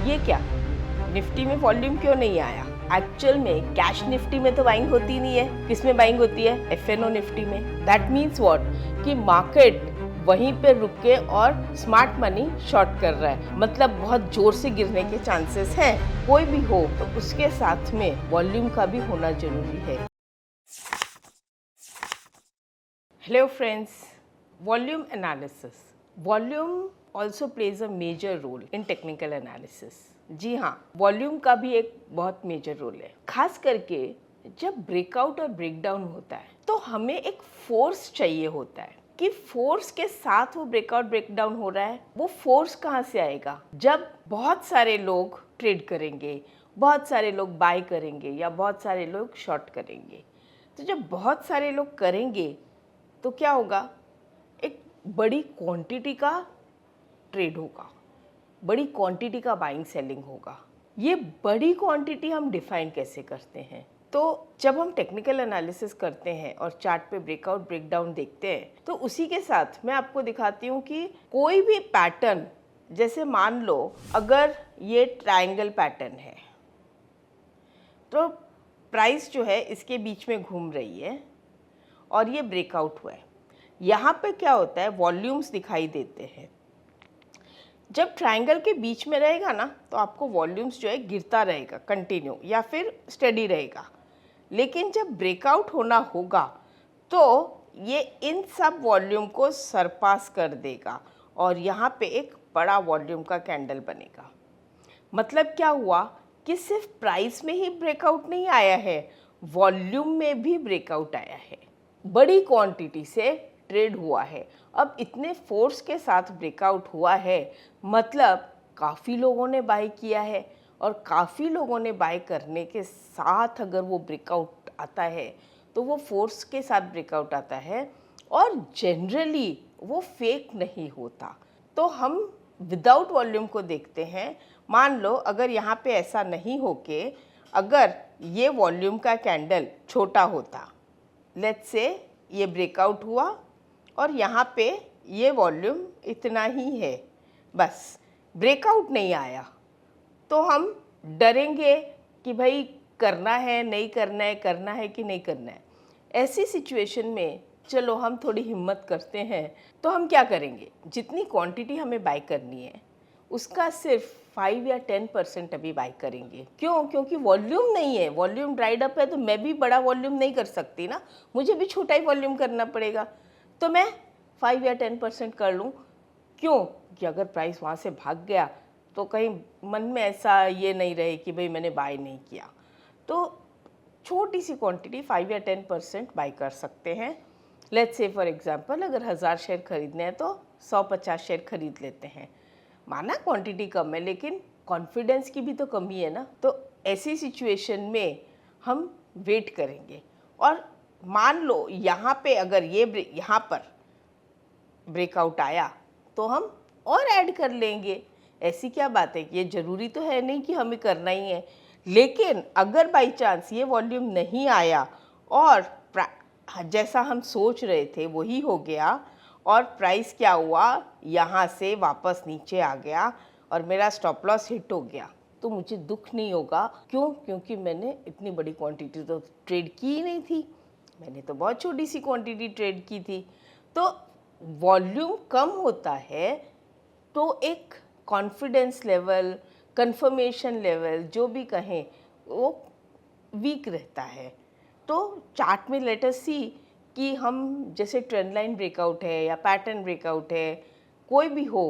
ये क्या, निफ्टी में वॉल्यूम क्यों नहीं आया? एक्चुअल में कैश निफ्टी में तो बाइंग होती नहीं है, किस में बाइंग होती है? एफएनओ निफ्टी में। दैट मीन्स व्हाट, कि मार्केट वहीं पे रुक के और स्मार्ट मनी शॉर्ट कर रहा है, मतलब बहुत जोर से गिरने के चांसेस हैं। कोई भी हो तो उसके साथ में वॉल्यूम का भी होना जरूरी है। Hello friends, volume analysis. Volume also plays a major role in technical analysis. जी हाँ, वॉल्यूम का भी एक बहुत मेजर रोल है। खास करके जब ब्रेकआउट और ब्रेकडाउन होता है तो हमें एक फोर्स चाहिए होता है कि फोर्स के साथ वो ब्रेकआउट ब्रेकडाउन हो रहा है। वो फोर्स कहाँ से आएगा? जब बहुत सारे लोग ट्रेड करेंगे, बहुत सारे लोग बाय करेंगे या बहुत सारे लोग शॉर्ट करेंगे। तो जब बहुत सारे लोग करेंगे तो क्या होगा? एक बड़ी क्वांटिटी का ट्रेड होगा, बड़ी क्वांटिटी का बाइंग सेलिंग होगा। ये बड़ी क्वांटिटी हम डिफाइन कैसे करते हैं? तो जब हम टेक्निकल एनालिसिस करते हैं और चार्ट पे ब्रेकआउट ब्रेकडाउन देखते हैं तो उसी के साथ मैं आपको दिखाती हूँ कि कोई भी पैटर्न, जैसे मान लो अगर ये ट्रायंगल पैटर्न है तो प्राइस जो है इसके बीच में घूम रही है और ये ब्रेकआउट हुआ है। यहाँ पे क्या होता है, वॉल्यूम्स दिखाई देते हैं। जब ट्रायंगल के बीच में रहेगा ना तो आपको वॉल्यूम्स जो है गिरता रहेगा कंटिन्यू या फिर स्टेडी रहेगा। लेकिन जब ब्रेकआउट होना होगा तो ये इन सब वॉल्यूम को सरपास कर देगा और यहाँ पे एक बड़ा वॉल्यूम का कैंडल बनेगा। मतलब क्या हुआ कि सिर्फ प्राइस में ही ब्रेकआउट नहीं आया है, वॉल्यूम में भी ब्रेकआउट आया है, बड़ी क्वांटिटी से ट्रेड हुआ है। अब इतने फोर्स के साथ ब्रेकआउट हुआ है, मतलब काफ़ी लोगों ने बाय किया है और काफ़ी लोगों ने बाय करने के साथ अगर वो ब्रेकआउट आता है तो वो फोर्स के साथ ब्रेकआउट आता है और जनरली वो फेक नहीं होता। तो हम विदाउट वॉल्यूम को देखते हैं। मान लो अगर यहाँ पे ऐसा नहीं होके अगर ये वॉल्यूम का कैंडल छोटा होता, लेट्स से ये ब्रेकआउट हुआ और यहाँ पे ये वॉल्यूम इतना ही है, बस ब्रेकआउट नहीं आया, तो हम डरेंगे कि भाई करना है नहीं करना है, करना है कि नहीं करना है। ऐसी सिचुएशन में चलो हम थोड़ी हिम्मत करते हैं। तो हम क्या करेंगे, जितनी क्वांटिटी हमें बाय करनी है उसका सिर्फ 5 या 10% अभी बाय करेंगे। क्यों? क्योंकि वॉल्यूम नहीं है, वॉल्यूम ड्राइड अप है, तो मैं भी बड़ा वॉल्यूम नहीं कर सकती ना, मुझे भी छोटा ही वॉल्यूम करना पड़ेगा। तो मैं 5 या 10% कर लूँ। क्यों? कि अगर प्राइस वहाँ से भाग गया तो कहीं मन में ऐसा ये नहीं रहे कि भाई मैंने बाय नहीं किया। तो छोटी सी क्वांटिटी 5 या 10% बाय कर सकते हैं। लेट्स से फॉर एग्जांपल अगर 1000 शेयर खरीदने हैं तो 150 शेयर खरीद लेते हैं। माना क्वांटिटी कम है लेकिन कॉन्फिडेंस की भी तो कमी है ना। तो ऐसी सिचुएशन में हम वेट करेंगे और मान लो यहाँ पे अगर ये यहाँ पर ब्रेकआउट आया तो हम और ऐड कर लेंगे। ऐसी क्या बात है, ये ज़रूरी तो है नहीं कि हमें करना ही है। लेकिन अगर बाई चांस ये वॉल्यूम नहीं आया और जैसा हम सोच रहे थे वही हो गया और प्राइस क्या हुआ, यहाँ से वापस नीचे आ गया और मेरा स्टॉप लॉस हिट हो गया, तो मुझे दुख नहीं होगा। क्यों? क्योंकि मैंने इतनी बड़ी क्वांटिटी तो ट्रेड की ही नहीं थी, मैंने तो बहुत छोटी सी क्वांटिटी ट्रेड की थी। तो वॉल्यूम कम होता है तो एक कॉन्फिडेंस लेवल, कंफर्मेशन लेवल जो भी कहें वो वीक रहता है। तो चार्ट में लेट अस सी कि हम जैसे ट्रेंड लाइन ब्रेकआउट है या पैटर्न ब्रेकआउट है, कोई भी हो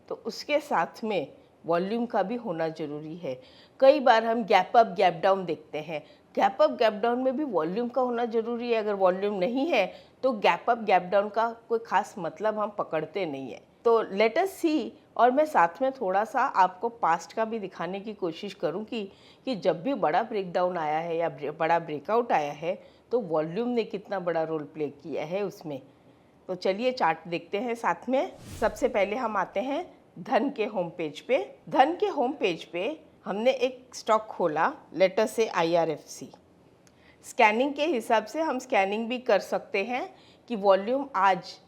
तो उसके साथ में वॉल्यूम का भी होना ज़रूरी है। कई बार हम गैप अप गैप डाउन देखते हैं, गैप अप गैप डाउन में भी वॉल्यूम का होना ज़रूरी है। अगर वॉल्यूम नहीं है तो गैप अप गैप डाउन का कोई ख़ास मतलब हम पकड़ते नहीं है। तो लेट अस सी, और मैं साथ में थोड़ा सा आपको पास्ट का भी दिखाने की कोशिश करूँगी कि जब भी बड़ा ब्रेकडाउन आया है या बड़ा ब्रेकआउट आया है तो वॉल्यूम ने कितना बड़ा रोल प्ले किया है उसमें। तो चलिए चार्ट देखते हैं साथ में। सबसे पहले हम आते हैं धन के होम पेज पे। धन के होम पेज पे हमने एक स्टॉक खोला, लेट अस से IRFC। स्कैनिंग के हिसाब से हम स्कैनिंग भी कर सकते हैं कि वॉल्यूम आज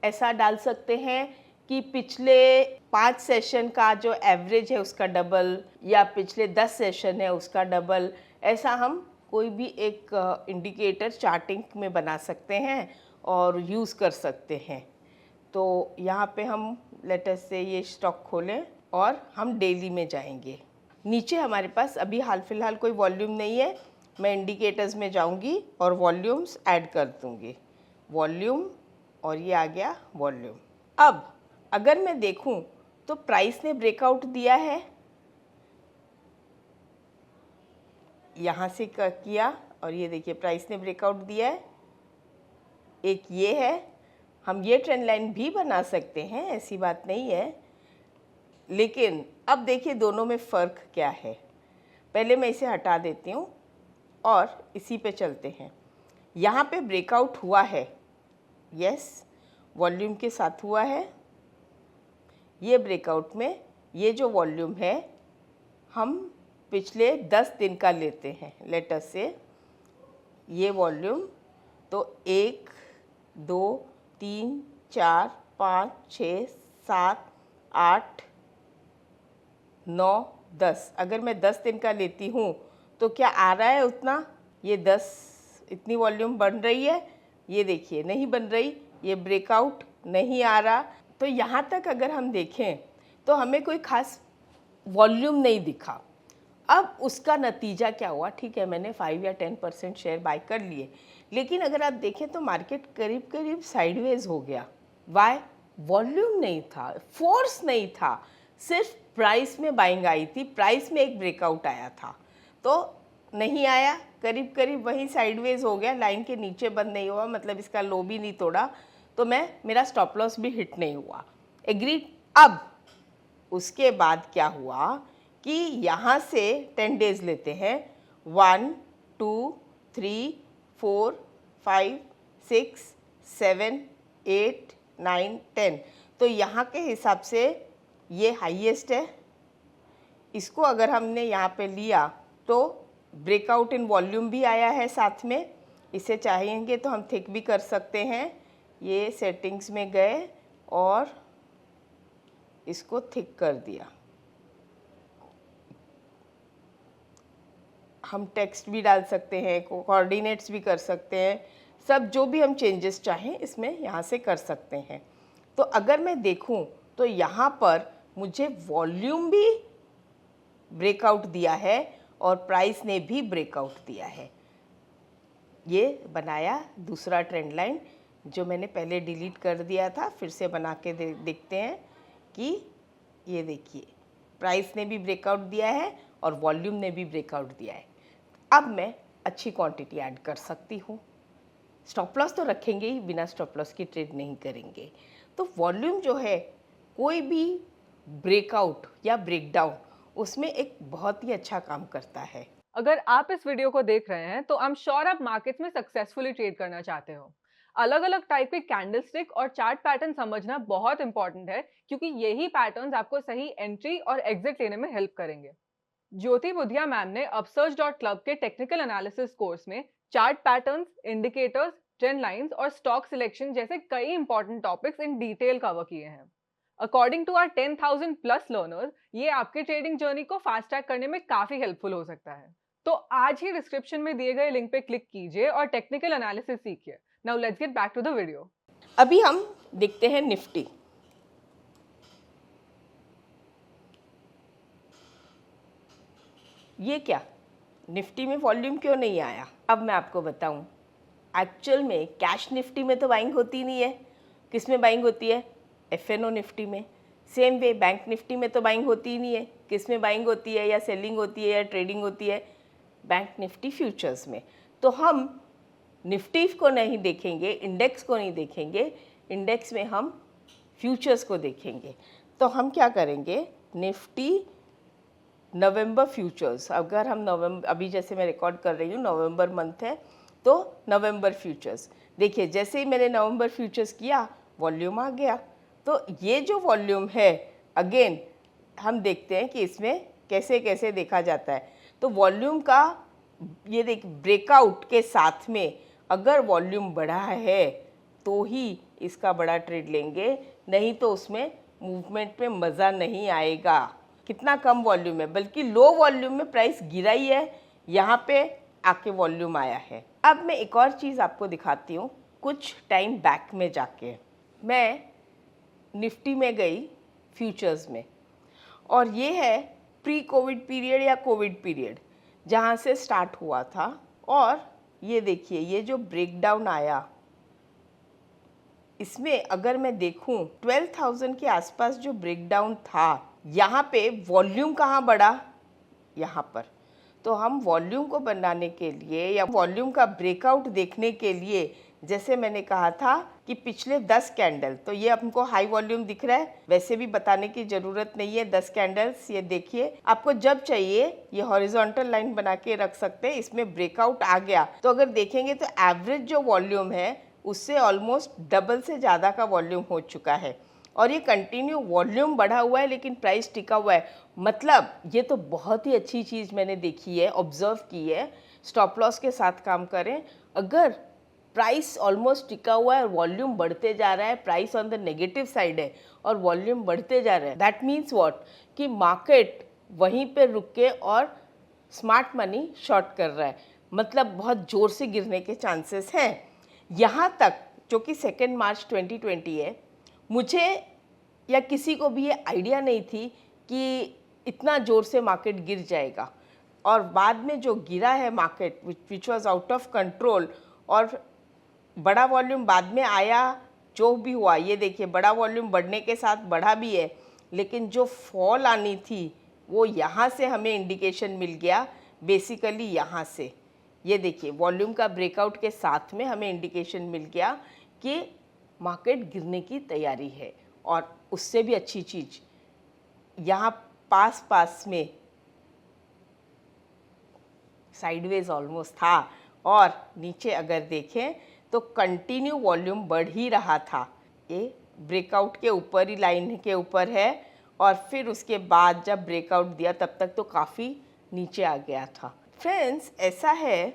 ऐसा डाल सकते हैं कि पिछले 5 सेशन का जो एवरेज है उसका डबल या पिछले 10 सेशन है उसका डबल, ऐसा हम कोई भी एक इंडिकेटर चार्टिंग में बना सकते हैं और यूज़ कर सकते हैं। तो यहाँ पे हम लेट अस से ये स्टॉक खोलें और हम डेली में जाएंगे। नीचे हमारे पास अभी हाल फिलहाल कोई वॉल्यूम नहीं है, मैं इंडिकेटर्स में जाऊंगी और वॉल्यूम्स ऐड कर दूंगी, वॉल्यूम, और ये आ गया वॉल्यूम। अब अगर मैं देखूं तो प्राइस ने ब्रेकआउट दिया है, यहाँ से किया और ये देखिए प्राइस ने ब्रेकआउट दिया है। एक ये है, हम ये ट्रेंड लाइन भी बना सकते हैं, ऐसी बात नहीं है, लेकिन अब देखिए दोनों में फ़र्क क्या है। पहले मैं इसे हटा देती हूँ और इसी पे चलते हैं। यहाँ पे ब्रेकआउट हुआ है, यस, वॉल्यूम के साथ हुआ है। ये ब्रेकआउट में ये जो वॉल्यूम है हम पिछले 10 दिन का लेते हैं, लेट अस से ये वॉल्यूम, तो 1 2 3 4 5 6 7 8 9 10, अगर मैं 10 दिन का लेती हूँ तो क्या आ रहा है उतना? ये 10 इतनी वॉल्यूम बन रही है, ये देखिए नहीं बन रही, ये ब्रेकआउट नहीं आ रहा। तो यहाँ तक अगर हम देखें तो हमें कोई खास वॉल्यूम नहीं दिखा। अब उसका नतीजा क्या हुआ? ठीक है, मैंने 5 या 10% शेयर बाय कर लिए, लेकिन अगर आप देखें तो मार्केट करीब करीब साइडवेज हो गया। वाई? वॉल्यूम नहीं था, फोर्स नहीं था, सिर्फ प्राइस में बाइंग आई थी, प्राइस में एक ब्रेकआउट आया था, तो नहीं आया, करीब करीब वहीं साइडवेज हो गया, लाइन के नीचे बंद नहीं हुआ, मतलब इसका लो भी नहीं तोड़ा, तो मेरा स्टॉप लॉस भी हिट नहीं हुआ। एग्रीड। अब उसके बाद क्या हुआ कि यहाँ से 10 डेज लेते हैं, 1 2 3 4 5 6 7 8 9 10, तो यहाँ के हिसाब से ये हाईएस्ट है। इसको अगर हमने यहाँ पे लिया तो ब्रेकआउट इन वॉल्यूम भी आया है साथ में, इसे चाहेंगे तो हम थिक भी कर सकते हैं। ये सेटिंग्स में गए और इसको थिक कर दिया, हम टेक्स्ट भी डाल सकते हैं, कोऑर्डिनेट्स भी कर सकते हैं, सब जो भी हम चेंजेस चाहें इसमें यहाँ से कर सकते हैं। तो अगर मैं देखूँ तो यहाँ पर मुझे वॉल्यूम भी ब्रेकआउट दिया है और प्राइस ने भी ब्रेकआउट दिया है। ये बनाया दूसरा ट्रेंड लाइन जो मैंने पहले डिलीट कर दिया था, फिर से बना के देखते हैं कि ये देखिए प्राइस ने भी ब्रेकआउट दिया है और वॉल्यूम ने भी ब्रेकआउट दिया है। अब मैं अच्छी क्वांटिटी ऐड कर सकती हूँ। स्टॉप लॉस तो रखेंगे ही, बिना स्टॉप लॉस की ट्रेड नहीं करेंगे। तो वॉल्यूम जो है, कोई भी ब्रेकआउट या ब्रेकडाउन, उसमें एक बहुत ही अच्छा काम करता है। अगर आप इस वीडियो को देख रहे हैं तो आई एम श्योर आप मार्केट्स में सक्सेसफुली ट्रेड करना चाहते हो। अलग अलग टाइप के कैंडलस्टिक और चार्ट पैटर्न समझना बहुत इंपॉर्टेंट है, क्योंकि यही पैटर्न्स आपको सही एंट्री और एग्जिट लेने में हेल्प करेंगे। ज्योति बुधिया मैम ने upsurge.club के टेक्निकल एनालिसिस कोर्स में chart patterns, indicators, trend lines और स्टॉक सिलेक्शन जैसे कई important topics in detail cover किए हैं। According to our 10,000 plus learners, ये आपके ट्रेडिंग जर्नी को फास्ट ट्रैक करने में काफी हेल्पफुल हो सकता है। तो आज ही डिस्क्रिप्शन में दिए गए लिंक पे क्लिक कीजिए और टेक्निकल एनालिसिस सीखिए। Now let's get back to the video. अभी हम देखते हैं निफ्टी। ये क्या, निफ्टी में वॉल्यूम क्यों नहीं आया? अब मैं आपको बताऊं, एक्चुअल में कैश निफ्टी में तो बाइंग होती नहीं है। किस में बाइंग होती है? एफएनओ निफ्टी में। सेम वे बैंक निफ्टी में तो बाइंग होती ही नहीं है। किस में बाइंग होती है, या सेलिंग होती है, या ट्रेडिंग होती है? बैंक निफ्टी फ्यूचर्स में। तो हम निफ्टी को नहीं देखेंगे, इंडेक्स को नहीं देखेंगे, इंडेक्स में हम फ्यूचर्स को देखेंगे। तो हम क्या करेंगे, निफ्टी नवंबर फ्यूचर्स, अगर हम नवंबर, अभी जैसे मैं रिकॉर्ड कर रही हूँ नवंबर मंथ है, तो नवंबर फ्यूचर्स देखिए, जैसे ही मैंने नवंबर फ्यूचर्स किया वॉल्यूम आ गया। तो ये जो वॉल्यूम है, अगेन हम देखते हैं कि इसमें कैसे कैसे देखा जाता है। तो वॉल्यूम का ये देख, ब्रेकआउट के साथ में अगर वॉल्यूम बढ़ा है तो ही इसका बड़ा ट्रेड लेंगे, नहीं तो उसमें मूवमेंट में मज़ा नहीं आएगा। कितना कम वॉल्यूम है, बल्कि लो वॉल्यूम में प्राइस गिरा ही है, यहाँ पे आके वॉल्यूम आया है। अब मैं एक और चीज़ आपको दिखाती हूँ। कुछ टाइम बैक में जाके मैं निफ्टी में गई फ्यूचर्स में, और ये है प्री कोविड पीरियड या कोविड पीरियड जहाँ से स्टार्ट हुआ था। और ये देखिए, ये जो ब्रेकडाउन आया, इसमें अगर मैं देखूं 12,000 के आसपास जो ब्रेकडाउन था, यहाँ पे वॉल्यूम कहाँ बढ़ा, यहाँ पर। तो हम वॉल्यूम को बनाने के लिए या वॉल्यूम का ब्रेकआउट देखने के लिए, जैसे मैंने कहा था कि पिछले 10 कैंडल, तो ये हमको हाई वॉल्यूम दिख रहा है, वैसे भी बताने की ज़रूरत नहीं है। 10 कैंडल्स ये देखिए, आपको जब चाहिए ये हॉरिजॉन्टल लाइन बना के रख सकते हैं। इसमें ब्रेकआउट आ गया तो अगर देखेंगे तो एवरेज जो वॉल्यूम है उससे ऑलमोस्ट डबल से ज़्यादा का वॉल्यूम हो चुका है, और ये कंटिन्यू वॉल्यूम बढ़ा हुआ है लेकिन प्राइस टिका हुआ है। मतलब ये तो बहुत ही अच्छी चीज़ मैंने देखी है, ऑब्जर्व की है। स्टॉप लॉस के साथ काम करें। अगर प्राइस ऑलमोस्ट टिका हुआ है, वॉल्यूम बढ़ते जा रहा है, price on the negative side है और वॉल्यूम बढ़ते जा रहा है, दैट मीन्स व्हाट, कि मार्केट वहीं पे रुक के और स्मार्ट मनी शॉर्ट कर रहा है। मतलब बहुत ज़ोर से गिरने के चांसेस हैं। यहाँ तक जो कि 2 मार्च 2020 है, मुझे या किसी को भी ये आइडिया नहीं थी कि इतना ज़ोर से मार्केट गिर जाएगा। और बाद में जो गिरा है market, which was out of control, और बड़ा वॉल्यूम बाद में आया, जो भी हुआ ये देखिए, बड़ा वॉल्यूम बढ़ने के साथ बढ़ा भी है, लेकिन जो फॉल आनी थी वो यहाँ से हमें इंडिकेशन मिल गया। बेसिकली यहाँ से ये देखिए, वॉल्यूम का ब्रेकआउट के साथ में हमें इंडिकेशन मिल गया कि मार्केट गिरने की तैयारी है। और उससे भी अच्छी चीज़, यहाँ पास में साइडवेज ऑलमोस्ट था, और नीचे अगर देखें तो कंटिन्यू वॉल्यूम बढ़ ही रहा था। ये ब्रेकआउट के ऊपर ही, लाइन के ऊपर है, और फिर उसके बाद जब ब्रेकआउट दिया तब तक तो काफ़ी नीचे आ गया था। फ्रेंड्स, ऐसा है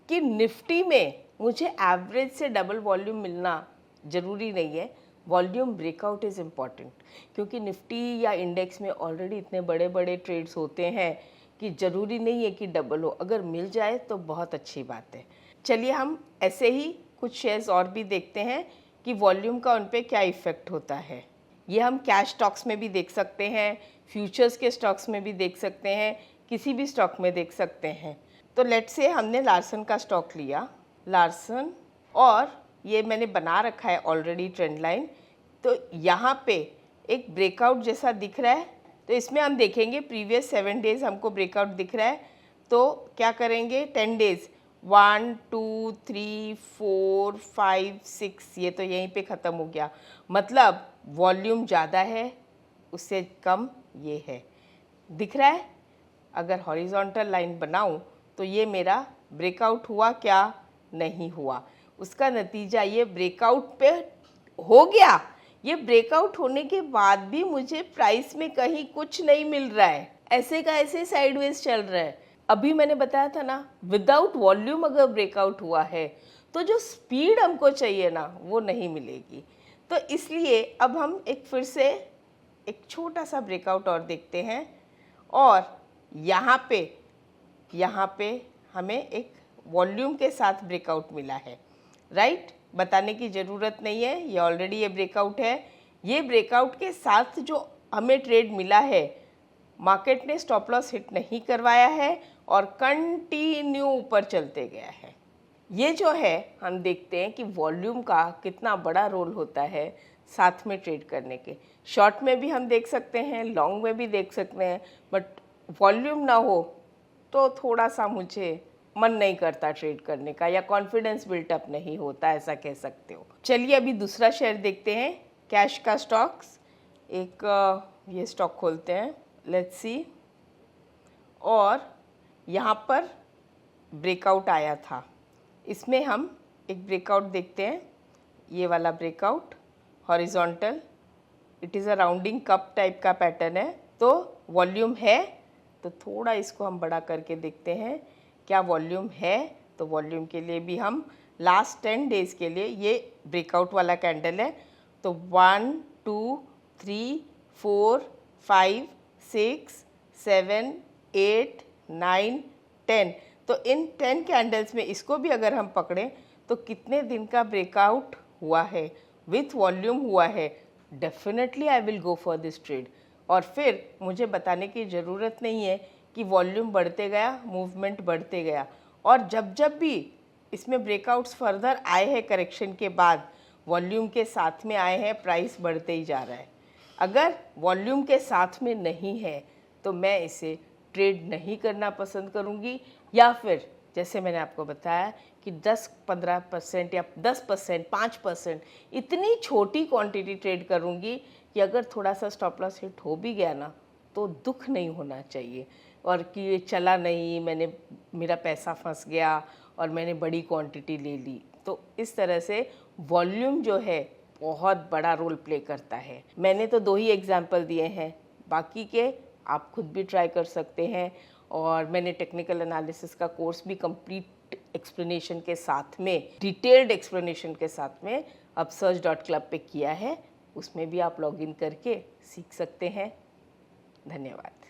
कि निफ्टी में मुझे एवरेज से डबल वॉल्यूम मिलना ज़रूरी नहीं है। वॉल्यूम ब्रेकआउट इज़ इम्पॉर्टेंट, क्योंकि निफ्टी या इंडेक्स में ऑलरेडी इतने बड़े बड़े ट्रेड्स होते हैं कि ज़रूरी नहीं है कि डबल हो। अगर मिल जाए तो बहुत अच्छी बात है। चलिए हम ऐसे ही कुछ शेयर्स और भी देखते हैं कि वॉल्यूम का उन पे क्या इफ़ेक्ट होता है। ये हम कैश स्टॉक्स में भी देख सकते हैं, फ्यूचर्स के स्टॉक्स में भी देख सकते हैं, किसी भी स्टॉक में देख सकते हैं। तो लेट्स से हमने लार्सन का स्टॉक लिया, लार्सन, और ये मैंने बना रखा है ऑलरेडी ट्रेंड लाइन। तो यहाँ पे एक ब्रेकआउट जैसा दिख रहा है, तो इसमें हम देखेंगे प्रीवियस 7 डेज हमको ब्रेकआउट दिख रहा है। तो क्या करेंगे, 10 डेज, 1 2 3 4 5 6, ये तो यहीं पे ख़त्म हो गया। मतलब वॉल्यूम ज़्यादा है, उससे कम ये है, दिख रहा है। अगर हॉरिजॉन्टल लाइन बनाऊं तो ये मेरा ब्रेकआउट हुआ क्या, नहीं हुआ। उसका नतीजा ये ब्रेकआउट पे हो गया। ये ब्रेकआउट होने के बाद भी मुझे प्राइस में कहीं कुछ नहीं मिल रहा है, ऐसे का ऐसे साइडवेज चल रहा है। अभी मैंने बताया था ना, विदाउट वॉल्यूम अगर ब्रेकआउट हुआ है तो जो स्पीड हमको चाहिए ना, वो नहीं मिलेगी। तो इसलिए अब हम फिर से एक छोटा सा ब्रेकआउट और देखते हैं, और यहाँ पे हमें एक वॉल्यूम के साथ ब्रेकआउट मिला है, राइट। बताने की ज़रूरत नहीं है, ये ऑलरेडी ये ब्रेकआउट है। ये ब्रेकआउट के साथ जो हमें ट्रेड मिला है, मार्केट ने स्टॉप लॉस हिट नहीं करवाया है और कंटिन्यू ऊपर चलते गया है। ये जो है, हम देखते हैं कि वॉल्यूम का कितना बड़ा रोल होता है साथ में ट्रेड करने के। शॉर्ट में भी हम देख सकते हैं, लॉन्ग में भी देख सकते हैं, बट वॉल्यूम ना हो तो थोड़ा सा मुझे मन नहीं करता ट्रेड करने का, या कॉन्फिडेंस बिल्टअप नहीं होता, ऐसा कह सकते हो। चलिए अभी दूसरा शेयर देखते हैं, कैश का स्टॉक्स। एक ये स्टॉक खोलते हैं, लेट्स सी। और यहाँ पर ब्रेकआउट आया था, इसमें हम एक ब्रेकआउट देखते हैं, ये वाला breakout horizontal, it is a rounding cup type का पैटर्न है। तो वॉल्यूम है, तो थोड़ा इसको हम बड़ा करके देखते हैं क्या वॉल्यूम है। तो वॉल्यूम के लिए भी हम लास्ट 10 डेज़ के लिए, ये ब्रेकआउट वाला कैंडल है, तो 1 2 3 4 5 6 7 8 9 10। तो इन 10 कैंडल्स में इसको भी अगर हम पकड़ें तो कितने दिन का ब्रेकआउट हुआ है, विथ वॉल्यूम हुआ है, definitely I will go for this trade. और फिर मुझे बताने की ज़रूरत नहीं है कि वॉल्यूम बढ़ते गया, मूवमेंट बढ़ते गया, और जब जब भी इसमें ब्रेकआउट्स फर्दर आए हैं करेक्शन के बाद, वॉल्यूम के साथ में आए हैं, प्राइस बढ़ते ही जा रहा है। अगर वॉल्यूम के साथ में नहीं है तो मैं इसे ट्रेड नहीं करना पसंद करूंगी, या फिर जैसे मैंने आपको बताया कि 10-15% या 10%, 5% इतनी छोटी क्वांटिटी ट्रेड करूंगी कि अगर थोड़ा सा स्टॉप लॉस हिट हो भी गया ना तो दुख नहीं होना चाहिए, और कि ये चला नहीं, मेरा पैसा फंस गया और मैंने बड़ी क्वांटिटी ले ली। तो इस तरह से वॉल्यूम जो है बहुत बड़ा रोल प्ले करता है। मैंने तो 2 ही एग्जाम्पल दिए हैं, बाकी के आप खुद भी ट्राई कर सकते हैं। और मैंने टेक्निकल एनालिसिस का कोर्स भी कंप्लीट एक्सप्लेनेशन के साथ में, डिटेल्ड एक्सप्लेनेशन के साथ में upsurge.club पे किया है, उसमें भी आप लॉगिन करके सीख सकते हैं। धन्यवाद।